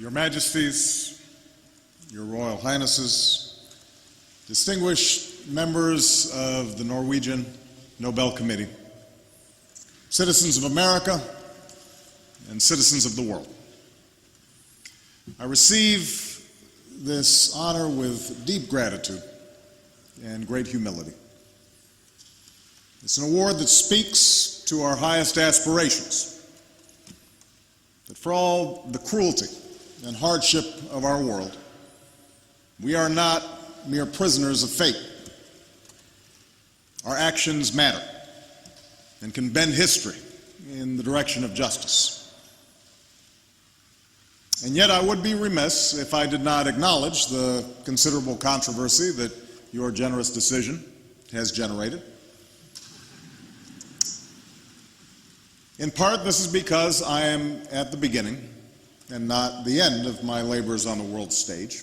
Your Majesties, Your Royal Highnesses, distinguished members of the Norwegian Nobel Committee, citizens of America, and citizens of the world. I receive this honor with deep gratitude and great humility. It's an award that speaks to our highest aspirations, that for all the cruelty and hardship of our world, we are not mere prisoners of fate. Our actions matter and can bend history in the direction of justice. And yet I would be remiss if I did not acknowledge the considerable controversy that your generous decision has generated. In part, this is because I am at the beginning and not the end of my labors on the world stage.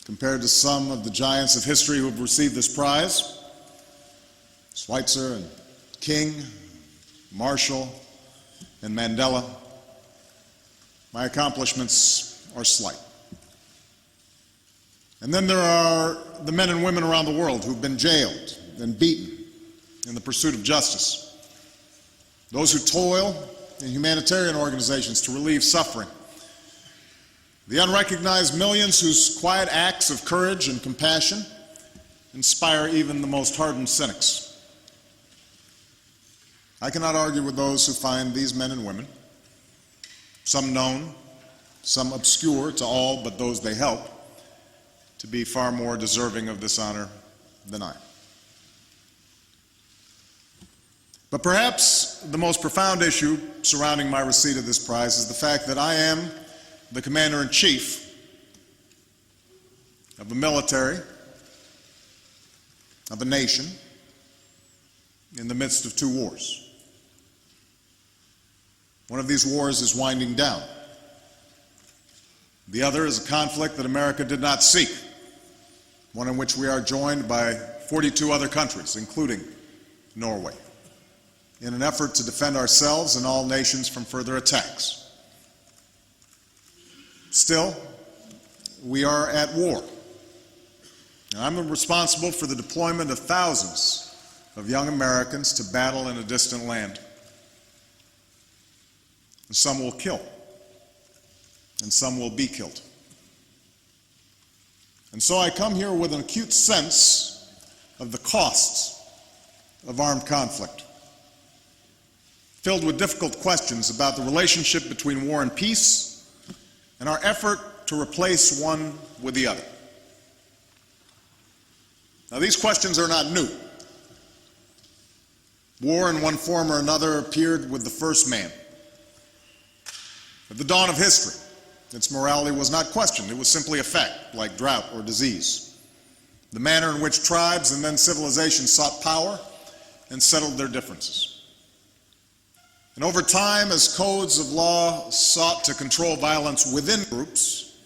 Compared to some of the giants of history who have received this prize, Schweitzer and King, Marshall, and Mandela, my accomplishments are slight. And then there are the men and women around the world who've been jailed and beaten in the pursuit of justice. Those who toil in humanitarian organizations to relieve suffering. The unrecognized millions whose quiet acts of courage and compassion inspire even the most hardened cynics. I cannot argue with those who find these men and women, some known, some obscure to all but those they help, to be far more deserving of this honor than I. But perhaps the most profound issue surrounding my receipt of this prize is the fact that I am the Commander-in-Chief of a military, of a nation, in the midst of two wars. One of these wars is winding down. The other is a conflict that America did not seek, one in which we are joined by 42 other countries, including Norway, in an effort to defend ourselves and all nations from further attacks. Still, we are at war. And I'm responsible for the deployment of thousands of young Americans to battle in a distant land. And some will kill, and some will be killed. And so I come here with an acute sense of the costs of armed conflict, filled with difficult questions about the relationship between war and peace and our effort to replace one with the other. Now, these questions are not new. War in one form or another appeared with the first man. At the dawn of history, its morality was not questioned. It was simply a fact, like drought or disease. The manner in which tribes and then civilizations sought power and settled their differences. And over time, as codes of law sought to control violence within groups,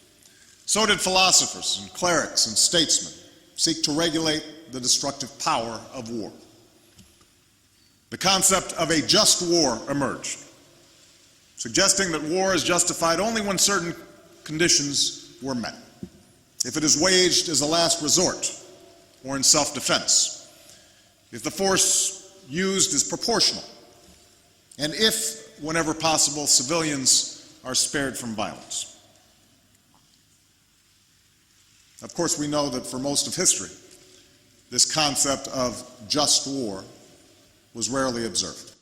so did philosophers and clerics and statesmen seek to regulate the destructive power of war. The concept of a just war emerged, suggesting that war is justified only when certain conditions were met. If it is waged as a last resort or in self-defense, if the force used is proportional, and if, whenever possible, civilians are spared from violence. Of course, we know that for most of history, this concept of just war was rarely observed.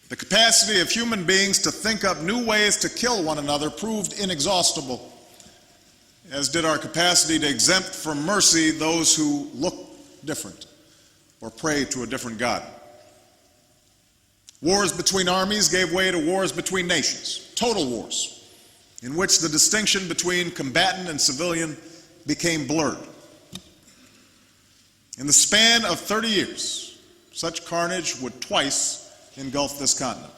The capacity of human beings to think up new ways to kill one another proved inexhaustible, as did our capacity to exempt from mercy those who look different or pray to a different God. Wars between armies gave way to wars between nations, total wars, in which the distinction between combatant and civilian became blurred. In the span of 30 years, such carnage would twice engulf this continent.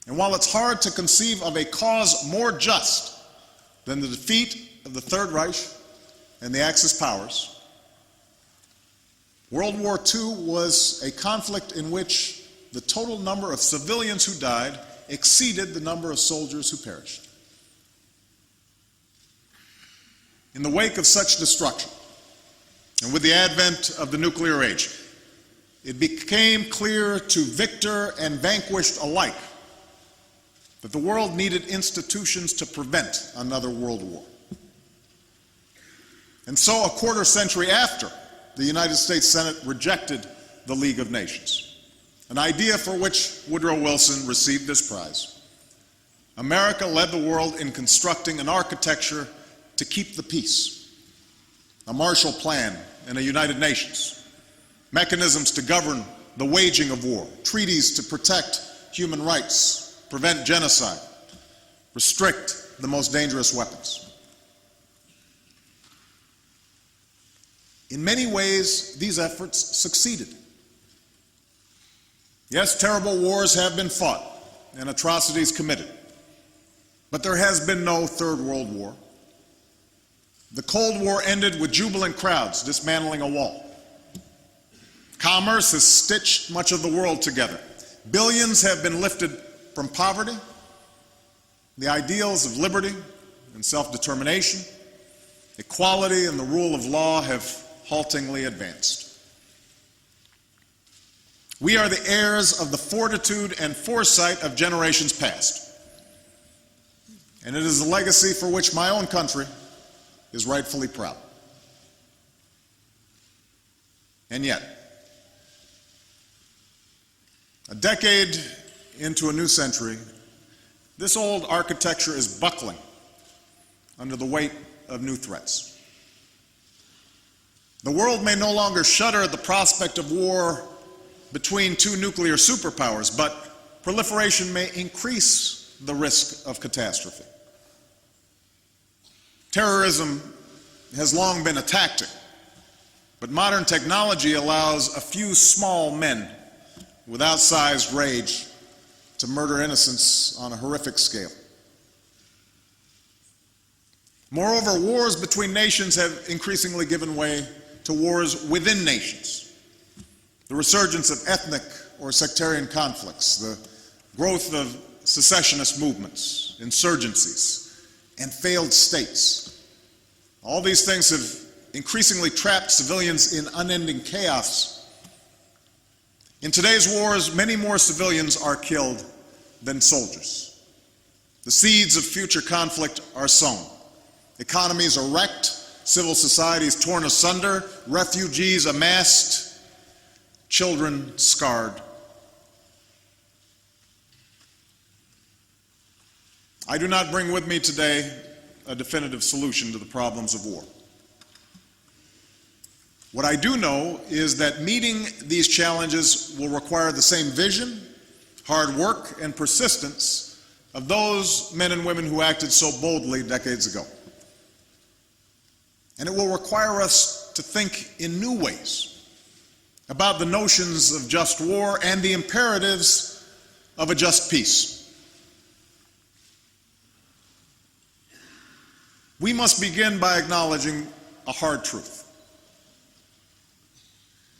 And while it's hard to conceive of a cause more just than the defeat of the Third Reich and the Axis powers, World War II was a conflict in which the total number of civilians who died exceeded the number of soldiers who perished. In the wake of such destruction, and with the advent of the nuclear age, it became clear to victor and vanquished alike that the world needed institutions to prevent another world war. And so, a quarter century after the United States Senate rejected the League of Nations, an idea for which Woodrow Wilson received this prize, America led the world in constructing an architecture to keep the peace, a Marshall Plan and a United Nations, mechanisms to govern the waging of war, treaties to protect human rights, prevent genocide, restrict the most dangerous weapons. In many ways, these efforts succeeded. Yes, terrible wars have been fought and atrocities committed, but there has been no Third World War. The Cold War ended with jubilant crowds dismantling a wall. Commerce has stitched much of the world together. Billions have been lifted from poverty. The ideals of liberty and self-determination, equality and the rule of law have haltingly advanced. We are the heirs of the fortitude and foresight of generations past. And it is a legacy for which my own country is rightfully proud. And yet, a decade into a new century, this old architecture is buckling under the weight of new threats. The world may no longer shudder at the prospect of war between two nuclear superpowers, but proliferation may increase the risk of catastrophe. Terrorism has long been a tactic, but modern technology allows a few small men with outsized rage to murder innocents on a horrific scale. Moreover, wars between nations have increasingly given way to wars within nations. The resurgence of ethnic or sectarian conflicts, the growth of secessionist movements, insurgencies, and failed states. All these things have increasingly trapped civilians in unending chaos. In today's wars, many more civilians are killed than soldiers. The seeds of future conflict are sown. Economies are wrecked, civil societies torn asunder, refugees amassed, children scarred. I do not bring with me today a definitive solution to the problems of war. What I do know is that meeting these challenges will require the same vision, hard work, and persistence of those men and women who acted so boldly decades ago. And it will require us to think in new ways about the notions of just war and the imperatives of a just peace. We must begin by acknowledging a hard truth.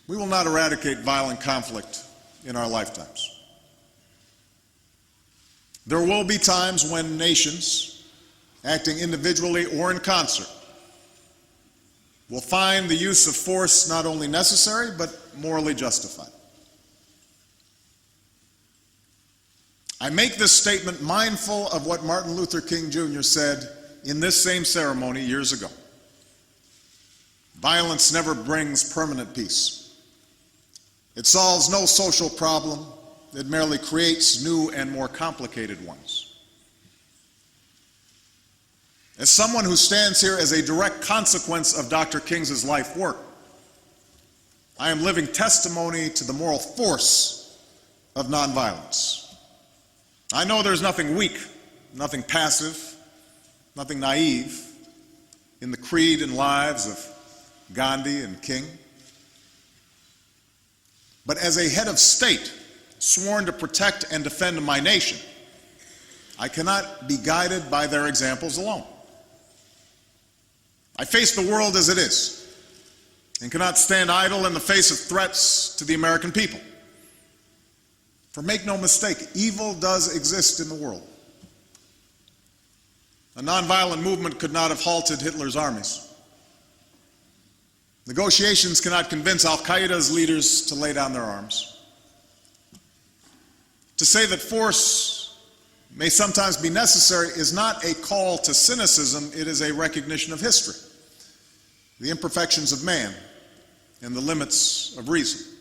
We will not eradicate violent conflict in our lifetimes. There will be times when nations, acting individually or in concert, will find the use of force not only necessary, but morally justified. I make this statement mindful of what Martin Luther King Jr. said in this same ceremony years ago. Violence never brings permanent peace. It solves no social problem. It merely creates new and more complicated ones. As someone who stands here as a direct consequence of Dr. King's life work, I am living testimony to the moral force of nonviolence. I know there's nothing weak, nothing passive, nothing naive in the creed and lives of Gandhi and King. But as a head of state, sworn to protect and defend my nation, I cannot be guided by their examples alone. I face the world as it is and cannot stand idle in the face of threats to the American people. For make no mistake, evil does exist in the world. A nonviolent movement could not have halted Hitler's armies. Negotiations cannot convince Al-Qaeda's leaders to lay down their arms. To say that force may sometimes be necessary is not a call to cynicism, it is a recognition of history, the imperfections of man, and the limits of reason.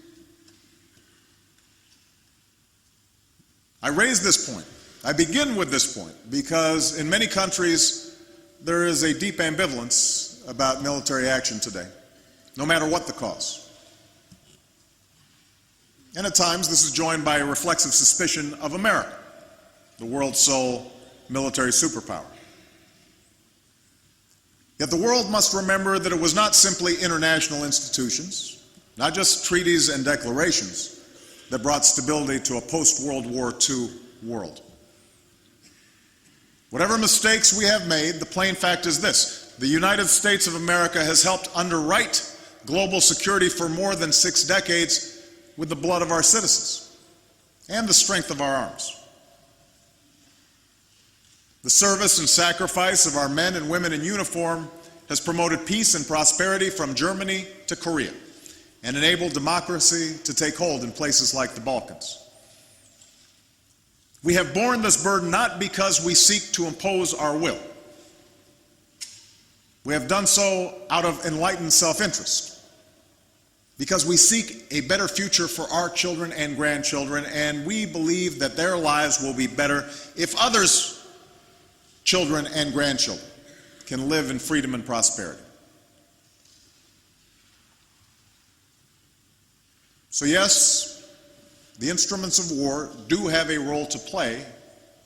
I raise this point. I begin with this point because in many countries there is a deep ambivalence about military action today, no matter what the cause. And at times this is joined by a reflexive suspicion of America, the world's sole military superpower. Yet the world must remember that it was not simply international institutions, not just treaties and declarations, that brought stability to a post-World War II world. Whatever mistakes we have made, the plain fact is this: the United States of America has helped underwrite global security for more than 6 decades with the blood of our citizens and the strength of our arms. The service and sacrifice of our men and women in uniform has promoted peace and prosperity from Germany to Korea and enabled democracy to take hold in places like the Balkans. We have borne this burden not because we seek to impose our will. We have done so out of enlightened self-interest, because we seek a better future for our children and grandchildren, and we believe that their lives will be better if others' children and grandchildren can live in freedom and prosperity. So yes, the instruments of war do have a role to play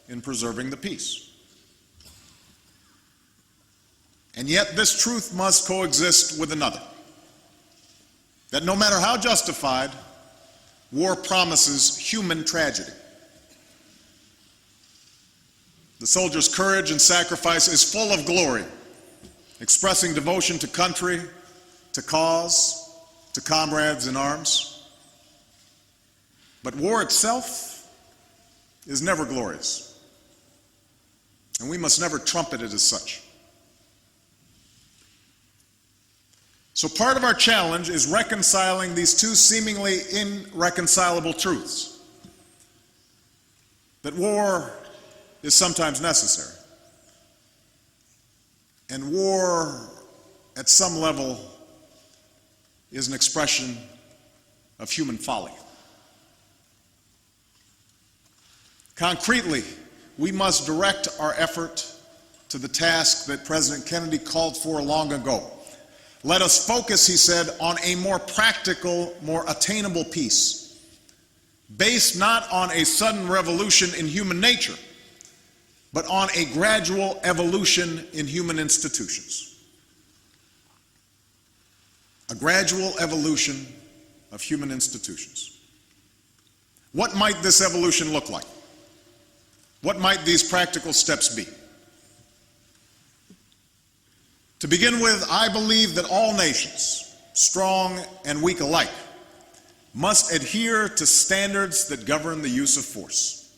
in preserving the peace. And yet this truth must coexist with another, that no matter how justified, war promises human tragedy. The soldier's courage and sacrifice is full of glory, expressing devotion to country, to cause, to comrades in arms. But war itself is never glorious, and we must never trumpet it as such. So part of our challenge is reconciling these two seemingly irreconcilable truths: that war is sometimes necessary, and war at some level is an expression of human folly. Concretely, we must direct our effort to the task that President Kennedy called for long ago. Let us focus, he said, on a more practical, more attainable peace, based not on a sudden revolution in human nature, but on a gradual evolution in human institutions. A gradual evolution of human institutions. What might this evolution look like? What might these practical steps be? To begin with, I believe that all nations, strong and weak alike, must adhere to standards that govern the use of force.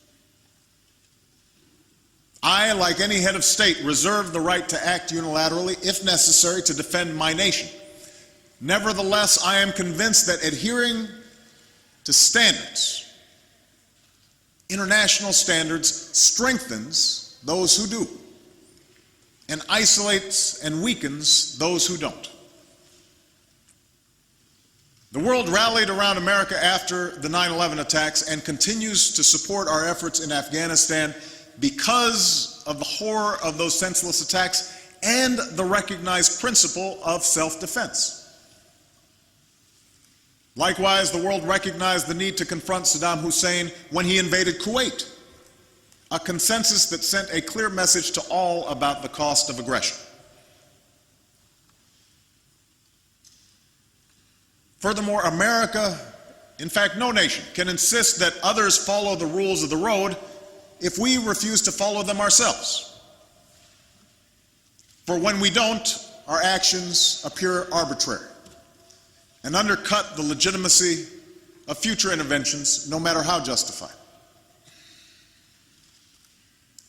I, like any head of state, reserve the right to act unilaterally, if necessary, to defend my nation. Nevertheless, I am convinced that adhering to standards, international standards, strengthens those who do, and isolates and weakens those who don't. The world rallied around America after the 9/11 attacks and continues to support our efforts in Afghanistan because of the horror of those senseless attacks and the recognized principle of self-defense. Likewise, the world recognized the need to confront Saddam Hussein when he invaded Kuwait, a consensus that sent a clear message to all about the cost of aggression. Furthermore, America, in fact no nation, can insist that others follow the rules of the road if we refuse to follow them ourselves. For when we don't, our actions appear arbitrary and undercut the legitimacy of future interventions, no matter how justified.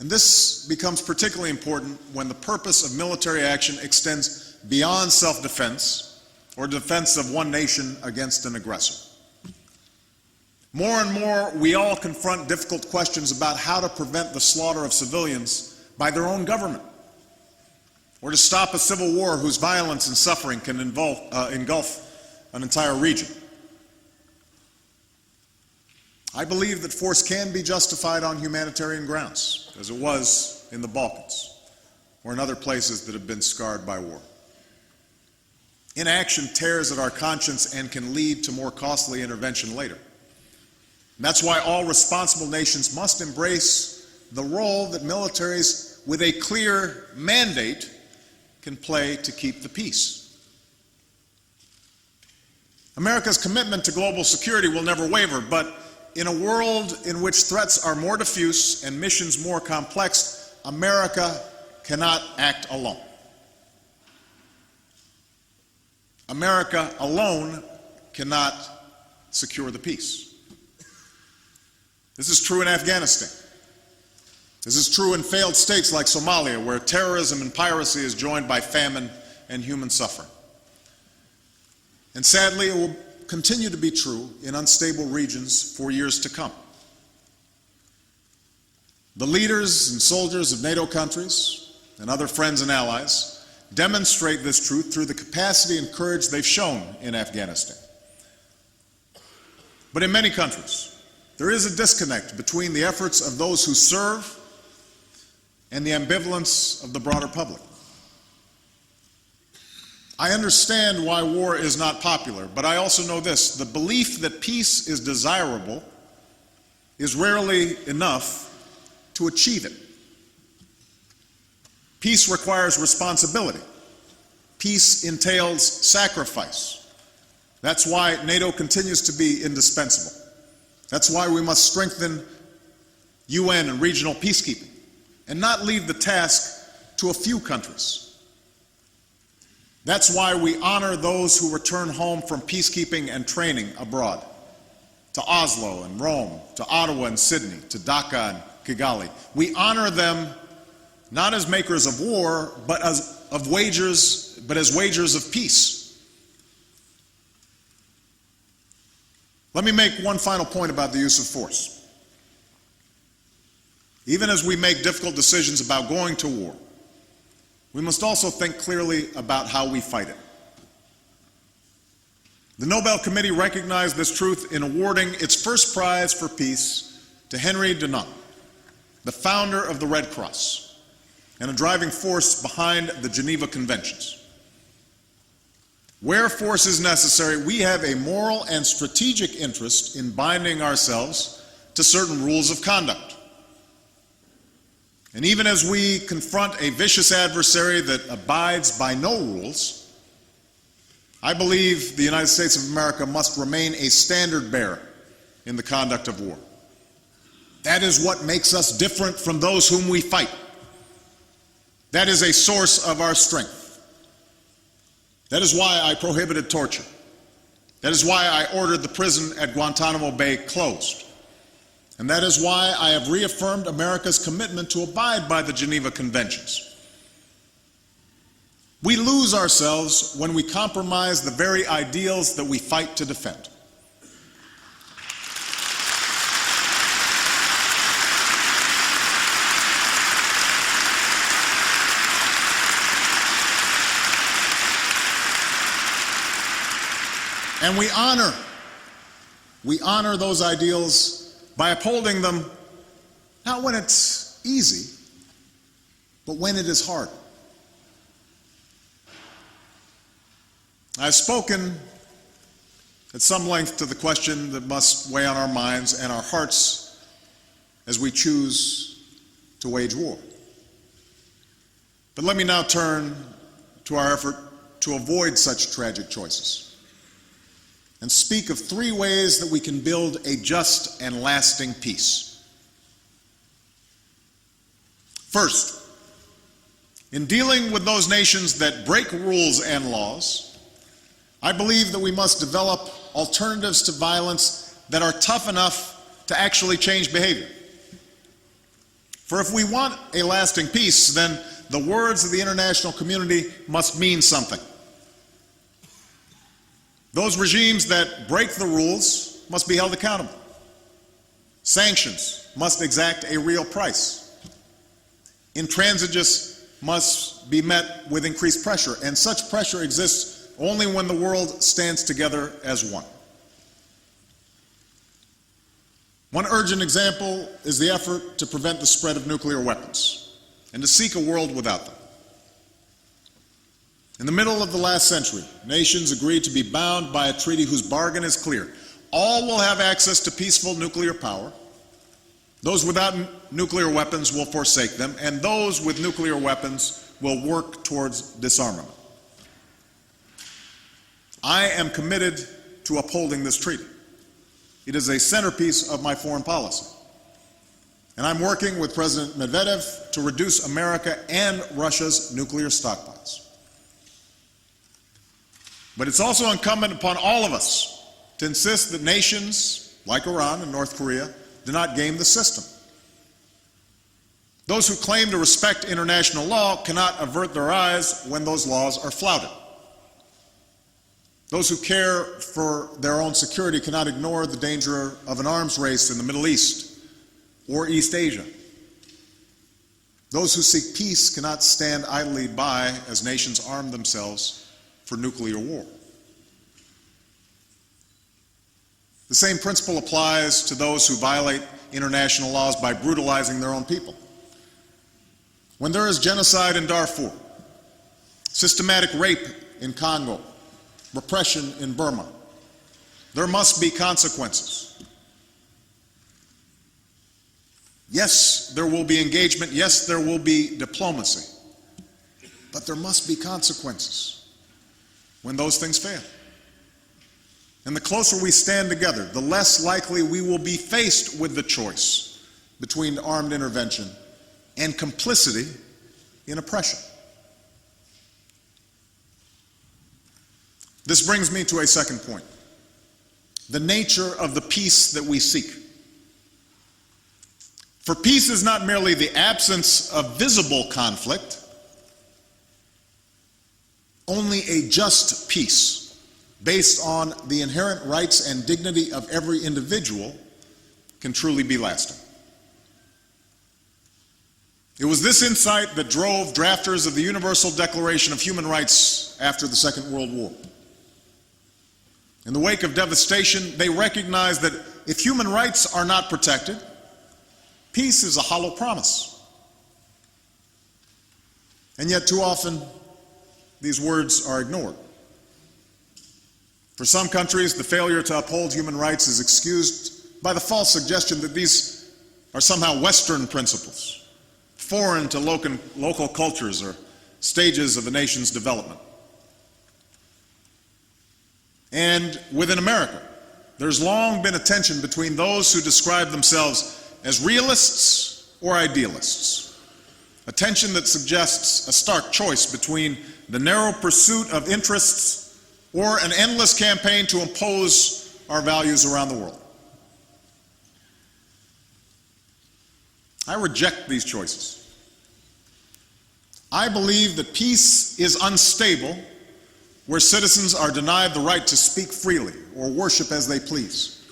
And this becomes particularly important when the purpose of military action extends beyond self-defense or defense of one nation against an aggressor. More and more, we all confront difficult questions about how to prevent the slaughter of civilians by their own government, or to stop a civil war whose violence and suffering can engulf an entire region. I believe that force can be justified on humanitarian grounds, as it was in the Balkans, or in other places that have been scarred by war. Inaction tears at our conscience and can lead to more costly intervention later. And that's why all responsible nations must embrace the role that militaries with a clear mandate can play to keep the peace. America's commitment to global security will never waver, but in a world in which threats are more diffuse and missions more complex, America cannot act alone. America alone cannot secure the peace. This is true in Afghanistan. This is true in failed states like Somalia, where terrorism and piracy is joined by famine and human suffering. And sadly, it will continue to be true in unstable regions for years to come. The leaders and soldiers of NATO countries and other friends and allies demonstrate this truth through the capacity and courage they've shown in Afghanistan. But in many countries, there is a disconnect between the efforts of those who serve and the ambivalence of the broader public. I understand why war is not popular, but I also know this: the belief that peace is desirable is rarely enough to achieve it. Peace requires responsibility. Peace entails sacrifice. That's why NATO continues to be indispensable. That's why we must strengthen UN and regional peacekeeping and not leave the task to a few countries. That's why we honor those who return home from peacekeeping and training abroad, to Oslo and Rome, to Ottawa and Sydney, to Dhaka and Kigali. We honor them not as makers of war, but as wagers of peace. Let me make one final point about the use of force. Even as we make difficult decisions about going to war, we must also think clearly about how we fight it. The Nobel Committee recognized this truth in awarding its first prize for peace to Henry Dunant, the founder of the Red Cross and a driving force behind the Geneva Conventions. Where force is necessary, we have a moral and strategic interest in binding ourselves to certain rules of conduct. And even as we confront a vicious adversary that abides by no rules, I believe the United States of America must remain a standard bearer in the conduct of war. That is what makes us different from those whom we fight. That is a source of our strength. That is why I prohibited torture. That is why I ordered the prison at Guantanamo Bay closed. And that is why I have reaffirmed America's commitment to abide by the Geneva Conventions. We lose ourselves when we compromise the very ideals that we fight to defend. And we honor those ideals by upholding them, not when it's easy, but when it is hard. I've spoken at some length to the question that must weigh on our minds and our hearts as we choose to wage war. But let me now turn to our effort to avoid such tragic choices and speak of three ways that we can build a just and lasting peace. First, in dealing with those nations that break rules and laws, I believe that we must develop alternatives to violence that are tough enough to actually change behavior. For if we want a lasting peace, then the words of the international community must mean something. Those regimes that break the rules must be held accountable. Sanctions must exact a real price. Intransigence must be met with increased pressure, and such pressure exists only when the world stands together as one. One urgent example is the effort to prevent the spread of nuclear weapons and to seek a world without them. In the middle of the last century, nations agreed to be bound by a treaty whose bargain is clear. All will have access to peaceful nuclear power. Those without nuclear weapons will forsake them, and those with nuclear weapons will work towards disarmament. I am committed to upholding this treaty. It is a centerpiece of my foreign policy. And I'm working with President Medvedev to reduce America and Russia's nuclear stockpiles. But it's also incumbent upon all of us to insist that nations like Iran and North Korea do not game the system. Those who claim to respect international law cannot avert their eyes when those laws are flouted. Those who care for their own security cannot ignore the danger of an arms race in the Middle East or East Asia. Those who seek peace cannot stand idly by as nations arm themselves for nuclear war. The same principle applies to those who violate international laws by brutalizing their own people. When there is genocide in Darfur, systematic rape in Congo, repression in Burma, there must be consequences. Yes, there will be engagement. Yes, there will be diplomacy. But there must be consequences when those things fail. And the closer we stand together, the less likely we will be faced with the choice between armed intervention and complicity in oppression. This brings me to a second point: the nature of the peace that we seek. For peace is not merely the absence of visible conflict. Only a just peace, based on the inherent rights and dignity of every individual, can truly be lasting. It was this insight that drove drafters of the Universal Declaration of Human Rights after the Second World War. In the wake of devastation, they recognized that if human rights are not protected, peace is a hollow promise. And yet, too often, these words are ignored. For some countries, the failure to uphold human rights is excused by the false suggestion that these are somehow Western principles, foreign to local cultures or stages of a nation's development. And within America, there's long been a tension between those who describe themselves as realists or idealists, a tension that suggests a stark choice between the narrow pursuit of interests or an endless campaign to impose our values around the world. I reject these choices. I believe that peace is unstable where citizens are denied the right to speak freely or worship as they please,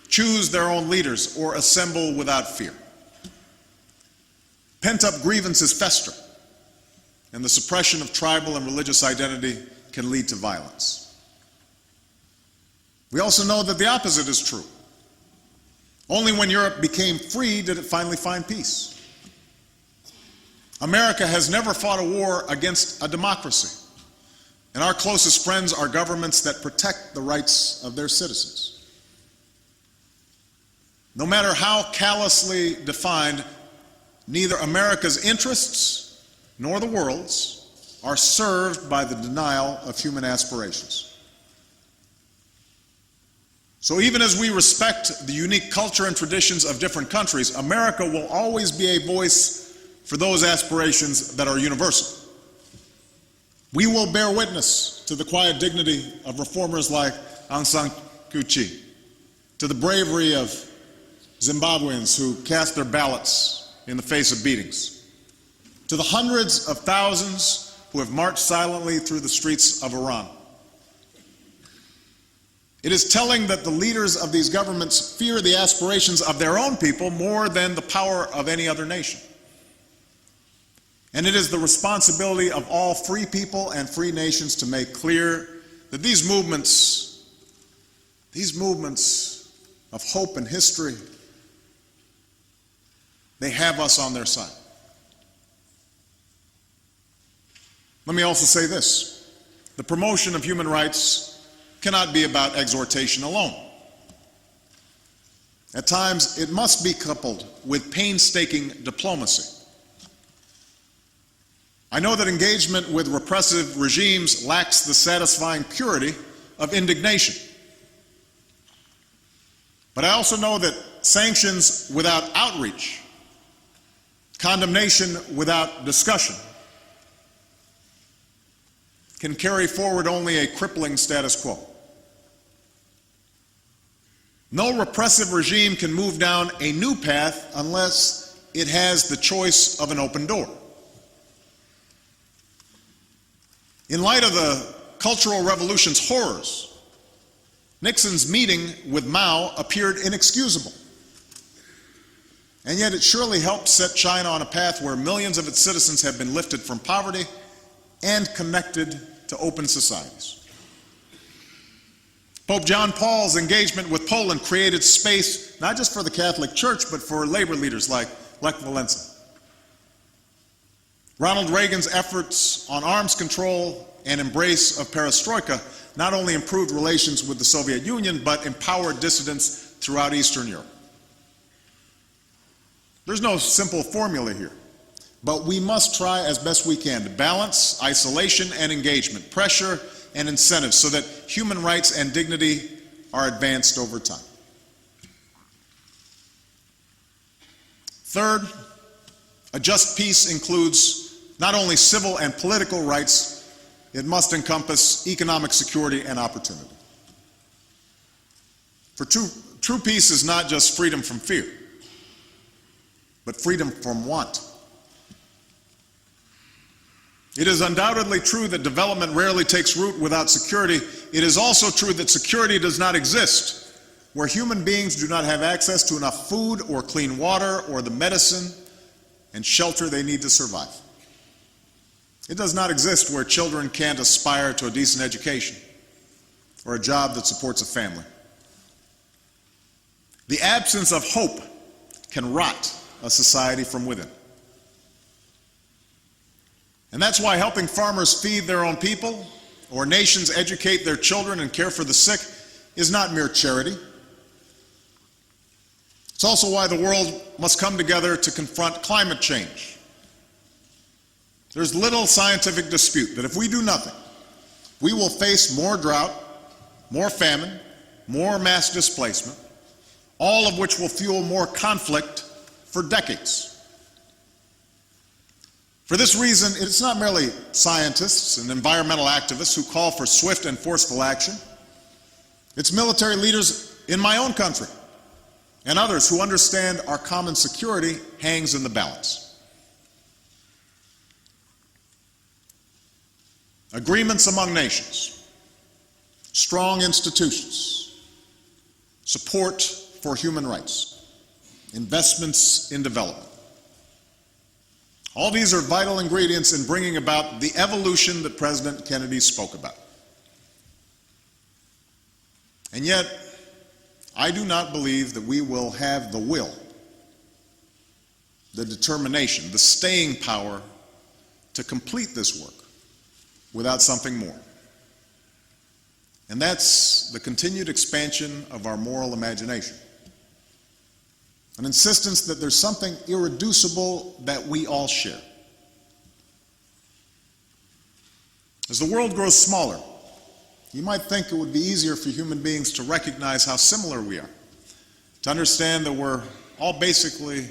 choose their own leaders, or assemble without fear. Pent-up grievances fester, and the suppression of tribal and religious identity can lead to violence. We also know that the opposite is true. Only when Europe became free did it finally find peace. America has never fought a war against a democracy, and our closest friends are governments that protect the rights of their citizens. No matter how callously defined, neither America's interests nor the world's are served by the denial of human aspirations. So even as we respect the unique culture and traditions of different countries, America will always be a voice for those aspirations that are universal. We will bear witness to the quiet dignity of reformers like Aung San Suu Kyi, to the bravery of Zimbabweans who cast their ballots in the face of beatings, to the hundreds of thousands who have marched silently through the streets of Iran. It is telling that the leaders of these governments fear the aspirations of their own people more than the power of any other nation. And it is the responsibility of all free people and free nations to make clear that these movements of hope and history, they have us on their side. Let me also say this: the promotion of human rights cannot be about exhortation alone. At times, it must be coupled with painstaking diplomacy. I know that engagement with repressive regimes lacks the satisfying purity of indignation. But I also know that sanctions without outreach, condemnation without discussion, can carry forward only a crippling status quo. No repressive regime can move down a new path unless it has the choice of an open door. In light of the Cultural Revolution's horrors, Nixon's meeting with Mao appeared inexcusable. And yet it surely helped set China on a path where millions of its citizens have been lifted from poverty and connected to open societies. Pope John Paul's engagement with Poland created space not just for the Catholic Church, but for labor leaders like Lech Walesa. Ronald Reagan's efforts on arms control and embrace of perestroika not only improved relations with the Soviet Union, but empowered dissidents throughout Eastern Europe. There's no simple formula here, but we must try as best we can to balance isolation and engagement, pressure and incentives, so that human rights and dignity are advanced over time. Third, a just peace includes not only civil and political rights, it must encompass economic security and opportunity. For true peace is not just freedom from fear, but freedom from want. It is undoubtedly true that development rarely takes root without security. It is also true that security does not exist where human beings do not have access to enough food or clean water or the medicine and shelter they need to survive. It does not exist where children can't aspire to a decent education or a job that supports a family. The absence of hope can rot a society from within. And that's why helping farmers feed their own people or nations educate their children and care for the sick is not mere charity. It's also why the world must come together to confront climate change. There's little scientific dispute that if we do nothing, we will face more drought, more famine, more mass displacement, all of which will fuel more conflict for decades. For this reason, it's not merely scientists and environmental activists who call for swift and forceful action. It's military leaders in my own country and others who understand our common security hangs in the balance. Agreements among nations, strong institutions, support for human rights, investments in development. All these are vital ingredients in bringing about the evolution that President Kennedy spoke about. And yet, I do not believe that we will have the will, the determination, the staying power to complete this work without something more. And that's the continued expansion of our moral imagination. An insistence that there's something irreducible that we all share. As the world grows smaller, you might think it would be easier for human beings to recognize how similar we are, to understand that we're all basically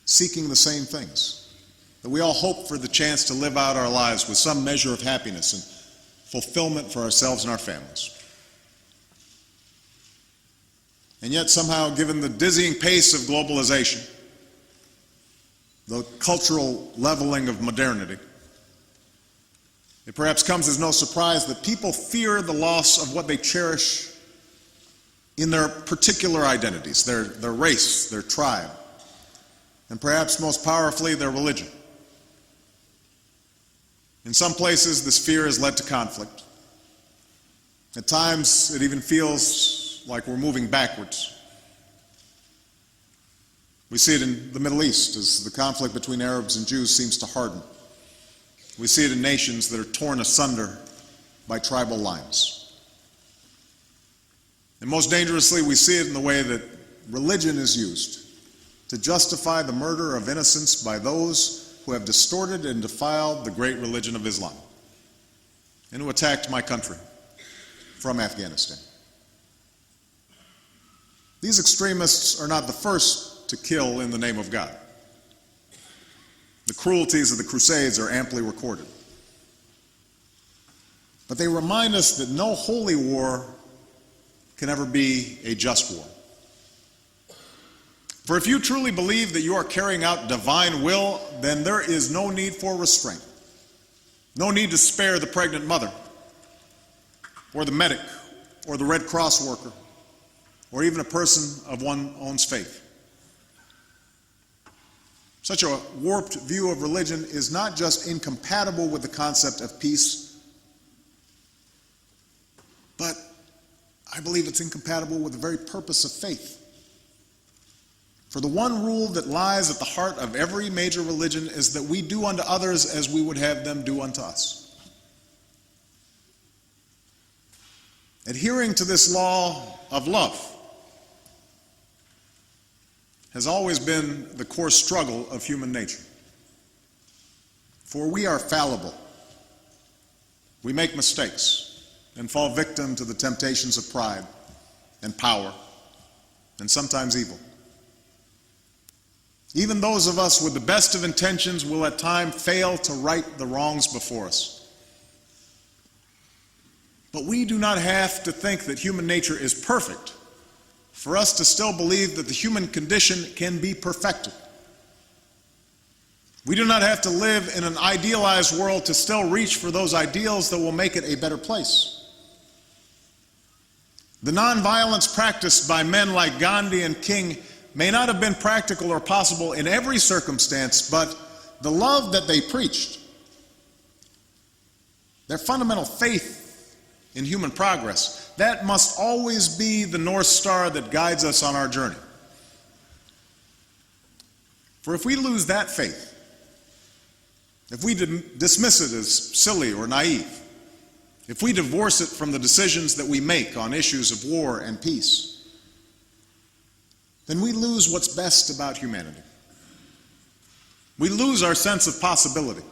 seeking the same things, that we all hope for the chance to live out our lives with some measure of happiness and fulfillment for ourselves and our families. And yet somehow, given the dizzying pace of globalization, the cultural leveling of modernity, it perhaps comes as no surprise that people fear the loss of what they cherish in their particular identities, their race, their tribe, and perhaps most powerfully, their religion. In some places, this fear has led to conflict. At times, it even feels like we're moving backwards. We see it in the Middle East as the conflict between Arabs and Jews seems to harden. We see it in nations that are torn asunder by tribal lines. And most dangerously, we see it in the way that religion is used to justify the murder of innocents by those who have distorted and defiled the great religion of Islam and who attacked my country from Afghanistan. These extremists are not the first to kill in the name of God. The cruelties of the Crusades are amply recorded. But they remind us that no holy war can ever be a just war. For if you truly believe that you are carrying out divine will, then there is no need for restraint. No need to spare the pregnant mother, or the medic, or the Red Cross worker, or even a person of one's own faith. Such a warped view of religion is not just incompatible with the concept of peace, but I believe it's incompatible with the very purpose of faith. For the one rule that lies at the heart of every major religion is that we do unto others as we would have them do unto us. Adhering to this law of love has always been the core struggle of human nature. For we are fallible. We make mistakes and fall victim to the temptations of pride and power and sometimes evil. Even those of us with the best of intentions will at times fail to right the wrongs before us. But we do not have to think that human nature is perfect for us to still believe that the human condition can be perfected. We do not have to live in an idealized world to still reach for those ideals that will make it a better place. The nonviolence practiced by men like Gandhi and King may not have been practical or possible in every circumstance, but the love that they preached, their fundamental faith in human progress, that must always be the North Star that guides us on our journey. For if we lose that faith, if we dismiss it as silly or naive, if we divorce it from the decisions that we make on issues of war and peace, then we lose what's best about humanity. We lose our sense of possibility.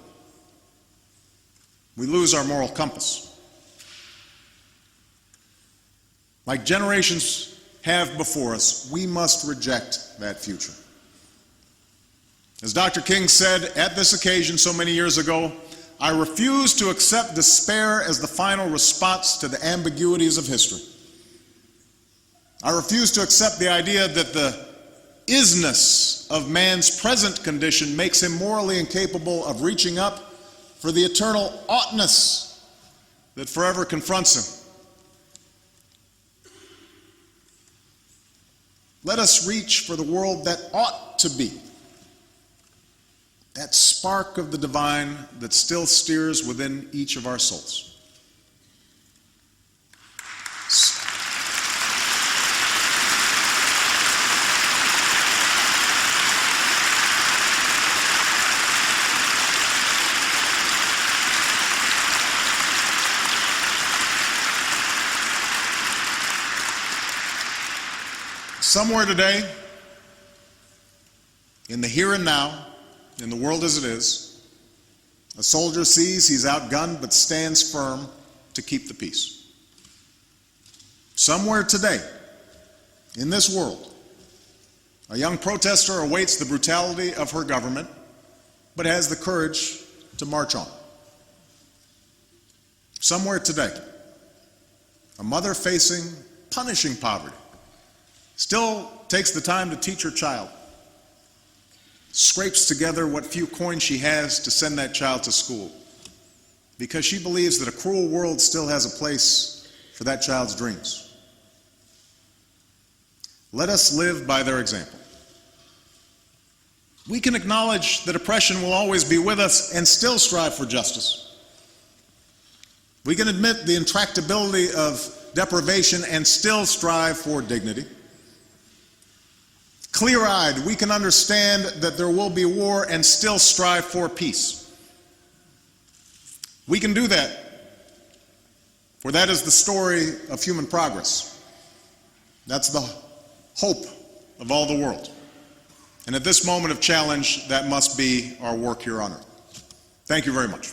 We lose our moral compass. Like generations have before us, we must reject that future. As Dr. King said at this occasion so many years ago, I refuse to accept despair as the final response to the ambiguities of history. I refuse to accept the idea that the isness of man's present condition makes him morally incapable of reaching up for the eternal oughtness that forever confronts him. Let us reach for the world that ought to be, that spark of the divine that still steers within each of our souls. Somewhere today, in the here and now, in the world as it is, a soldier sees he's outgunned but stands firm to keep the peace. Somewhere today, in this world, a young protester awaits the brutality of her government but has the courage to march on. Somewhere today, a mother facing punishing poverty still takes the time to teach her child scrapes together what few coins she has to send that child to school, because she believes that a cruel world still has a place for that child's dreams. Let us live by their example. We can acknowledge that oppression will always be with us and still strive for justice. We can admit the intractability of deprivation and still strive for dignity. Clear-eyed, we can understand that there will be war and still strive for peace. We can do that, for that is the story of human progress. That's the hope of all the world. And at this moment of challenge, that must be our work here on earth. Thank you very much.